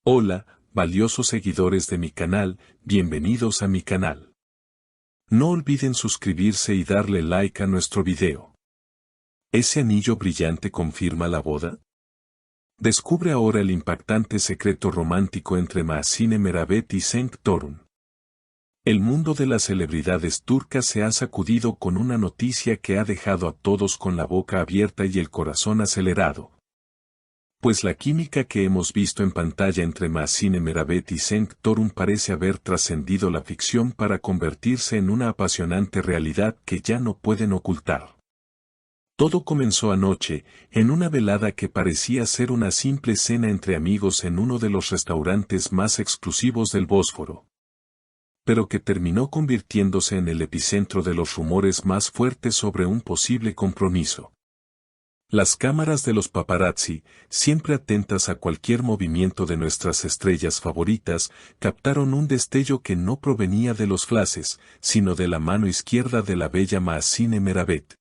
Hola, valiosos seguidores de mi canal, bienvenidos a mi canal. No olviden suscribirse y darle like a nuestro video. ¿Ese anillo brillante confirma la boda? Descubre ahora el impactante secreto romántico entre Mahsine Meravet y Cenk Torun. El mundo de las celebridades turcas se ha sacudido con una noticia que ha dejado a todos con la boca abierta y el corazón acelerado. Pues la química que hemos visto en pantalla entre Mahsine Meravet y Cenk Torun parece haber trascendido la ficción para convertirse en una apasionante realidad que ya no pueden ocultar. Todo comenzó anoche, en una velada que parecía ser una simple cena entre amigos en uno de los restaurantes más exclusivos del Bósforo, pero que terminó convirtiéndose en el epicentro de los rumores más fuertes sobre un posible compromiso. Las cámaras de los paparazzi, siempre atentas a cualquier movimiento de nuestras estrellas favoritas, captaron un destello que no provenía de los flashes, sino de la mano izquierda de la bella Mahsine Meravet.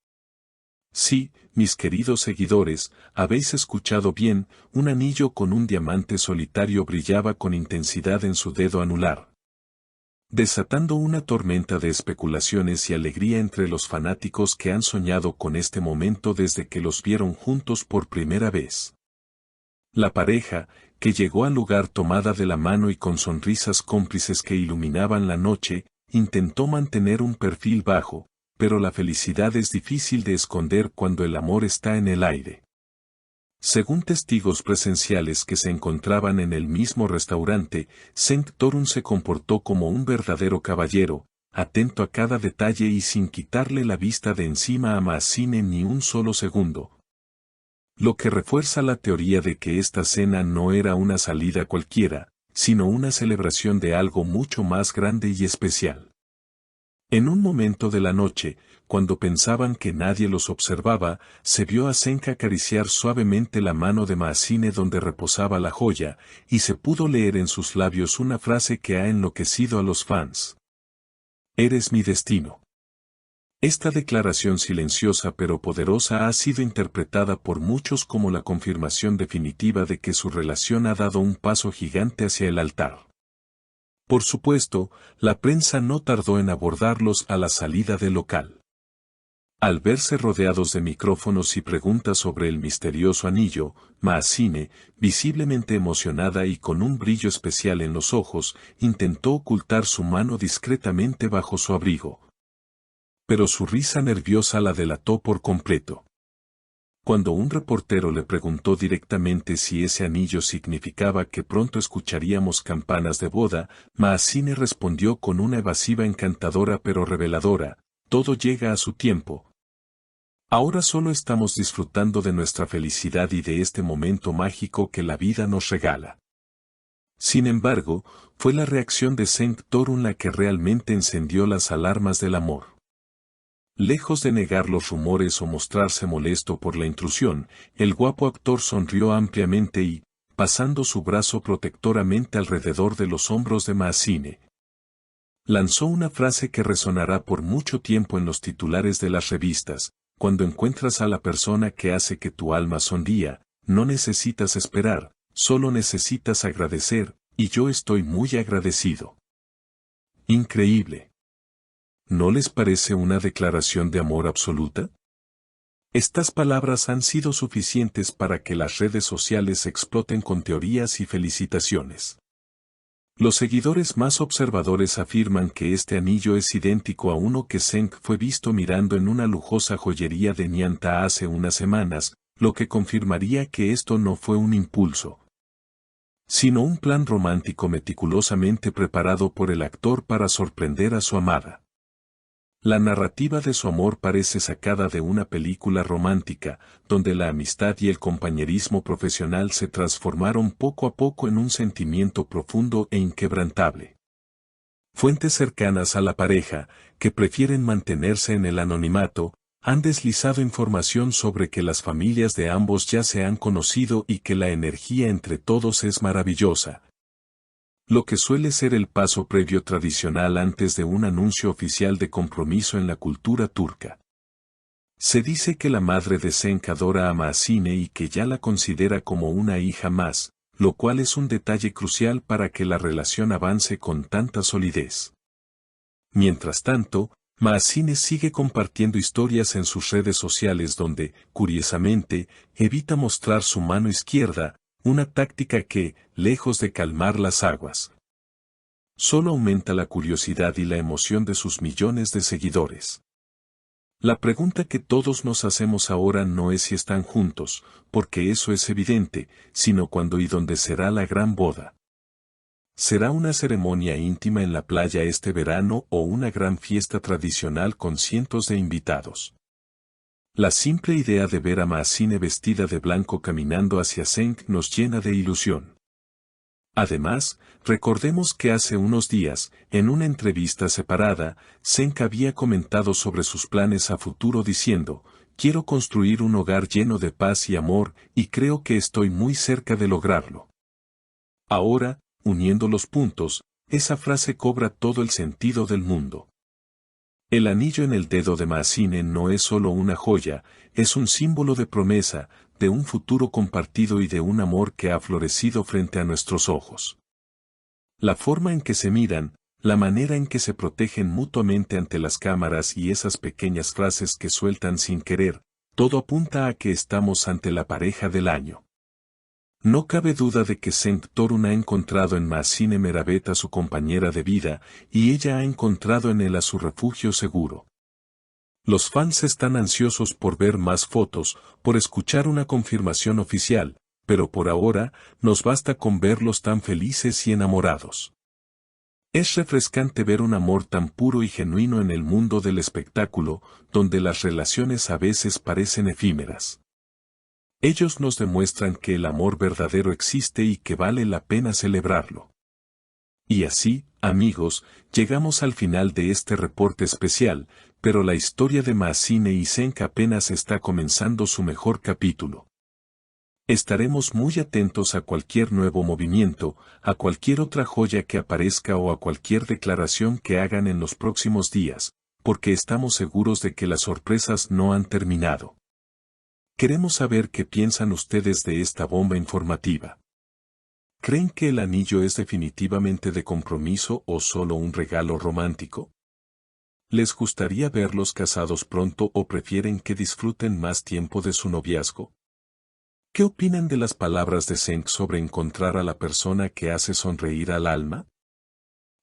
Sí, mis queridos seguidores, habéis escuchado bien, un anillo con un diamante solitario brillaba con intensidad en su dedo anular, desatando una tormenta de especulaciones y alegría entre los fanáticos que han soñado con este momento desde que los vieron juntos por primera vez. La pareja, que llegó al lugar tomada de la mano y con sonrisas cómplices que iluminaban la noche, intentó mantener un perfil bajo, pero la felicidad es difícil de esconder cuando el amor está en el aire. Según testigos presenciales que se encontraban en el mismo restaurante, Cenk Torun se comportó como un verdadero caballero, atento a cada detalle y sin quitarle la vista de encima a Mahsine ni un solo segundo. Lo que refuerza la teoría de que esta cena no era una salida cualquiera, sino una celebración de algo mucho más grande y especial. En un momento de la noche, cuando pensaban que nadie los observaba, se vio a Cenk acariciar suavemente la mano de Mahsine donde reposaba la joya, y se pudo leer en sus labios una frase que ha enloquecido a los fans. «Eres mi destino». Esta declaración silenciosa pero poderosa ha sido interpretada por muchos como la confirmación definitiva de que su relación ha dado un paso gigante hacia el altar. Por supuesto, la prensa no tardó en abordarlos a la salida del local. Al verse rodeados de micrófonos y preguntas sobre el misterioso anillo, Mahsine, visiblemente emocionada y con un brillo especial en los ojos, intentó ocultar su mano discretamente bajo su abrigo. Pero su risa nerviosa la delató por completo. Cuando un reportero le preguntó directamente si ese anillo significaba que pronto escucharíamos campanas de boda, Mahsine respondió con una evasiva encantadora pero reveladora: «Todo llega a su tiempo. Ahora solo estamos disfrutando de nuestra felicidad y de este momento mágico que la vida nos regala». Sin embargo, fue la reacción de Cenk Torun la que realmente encendió las alarmas del amor. Lejos de negar los rumores o mostrarse molesto por la intrusión, el guapo actor sonrió ampliamente y, pasando su brazo protectoramente alrededor de los hombros de Mahsine, lanzó una frase que resonará por mucho tiempo en los titulares de las revistas: «Cuando encuentras a la persona que hace que tu alma sonría, no necesitas esperar, solo necesitas agradecer, y yo estoy muy agradecido». Increíble. ¿No les parece una declaración de amor absoluta? Estas palabras han sido suficientes para que las redes sociales exploten con teorías y felicitaciones. Los seguidores más observadores afirman que este anillo es idéntico a uno que Cenk fue visto mirando en una lujosa joyería de Nianta hace unas semanas, lo que confirmaría que esto no fue un impulso, sino un plan romántico meticulosamente preparado por el actor para sorprender a su amada. La narrativa de su amor parece sacada de una película romántica, donde la amistad y el compañerismo profesional se transformaron poco a poco en un sentimiento profundo e inquebrantable. Fuentes cercanas a la pareja, que prefieren mantenerse en el anonimato, han deslizado información sobre que las familias de ambos ya se han conocido y que la energía entre todos es maravillosa, lo que suele ser el paso previo tradicional antes de un anuncio oficial de compromiso en la cultura turca. Se dice que la madre de Cenk adora a Mahsine y que ya la considera como una hija más, lo cual es un detalle crucial para que la relación avance con tanta solidez. Mientras tanto, Maazine sigue compartiendo historias en sus redes sociales donde, curiosamente, evita mostrar su mano izquierda, una táctica que, lejos de calmar las aguas, solo aumenta la curiosidad y la emoción de sus millones de seguidores. La pregunta que todos nos hacemos ahora no es si están juntos, porque eso es evidente, sino cuándo y dónde será la gran boda. ¿Será una ceremonia íntima en la playa este verano o una gran fiesta tradicional con cientos de invitados? La simple idea de ver a Maazine vestida de blanco caminando hacia Cenk nos llena de ilusión. Además, recordemos que hace unos días, en una entrevista separada, Cenk había comentado sobre sus planes a futuro diciendo, «Quiero construir un hogar lleno de paz y amor, y creo que estoy muy cerca de lograrlo». Ahora, uniendo los puntos, esa frase cobra todo el sentido del mundo. El anillo en el dedo de Maazine no es solo una joya, es un símbolo de promesa, de un futuro compartido y de un amor que ha florecido frente a nuestros ojos. La forma en que se miran, la manera en que se protegen mutuamente ante las cámaras y esas pequeñas frases que sueltan sin querer, todo apunta a que estamos ante la pareja del año. No cabe duda de que Cenk Torun ha encontrado en Maazine Meravet a su compañera de vida, y ella ha encontrado en él a su refugio seguro. Los fans están ansiosos por ver más fotos, por escuchar una confirmación oficial, pero por ahora, nos basta con verlos tan felices y enamorados. Es refrescante ver un amor tan puro y genuino en el mundo del espectáculo, donde las relaciones a veces parecen efímeras. Ellos nos demuestran que el amor verdadero existe y que vale la pena celebrarlo. Y así, amigos, llegamos al final de este reporte especial, pero la historia de Maazine y Cenk apenas está comenzando su mejor capítulo. Estaremos muy atentos a cualquier nuevo movimiento, a cualquier otra joya que aparezca o a cualquier declaración que hagan en los próximos días, porque estamos seguros de que las sorpresas no han terminado. Queremos saber qué piensan ustedes de esta bomba informativa. ¿Creen que el anillo es definitivamente de compromiso o solo un regalo romántico? ¿Les gustaría verlos casados pronto o prefieren que disfruten más tiempo de su noviazgo? ¿Qué opinan de las palabras de Cenk sobre encontrar a la persona que hace sonreír al alma?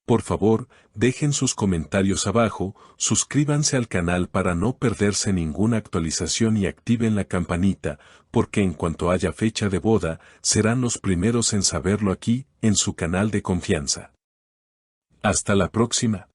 Por favor, dejen sus comentarios abajo, suscríbanse al canal para no perderse ninguna actualización y activen la campanita, porque en cuanto haya fecha de boda, serán los primeros en saberlo aquí, en su canal de confianza. Hasta la próxima.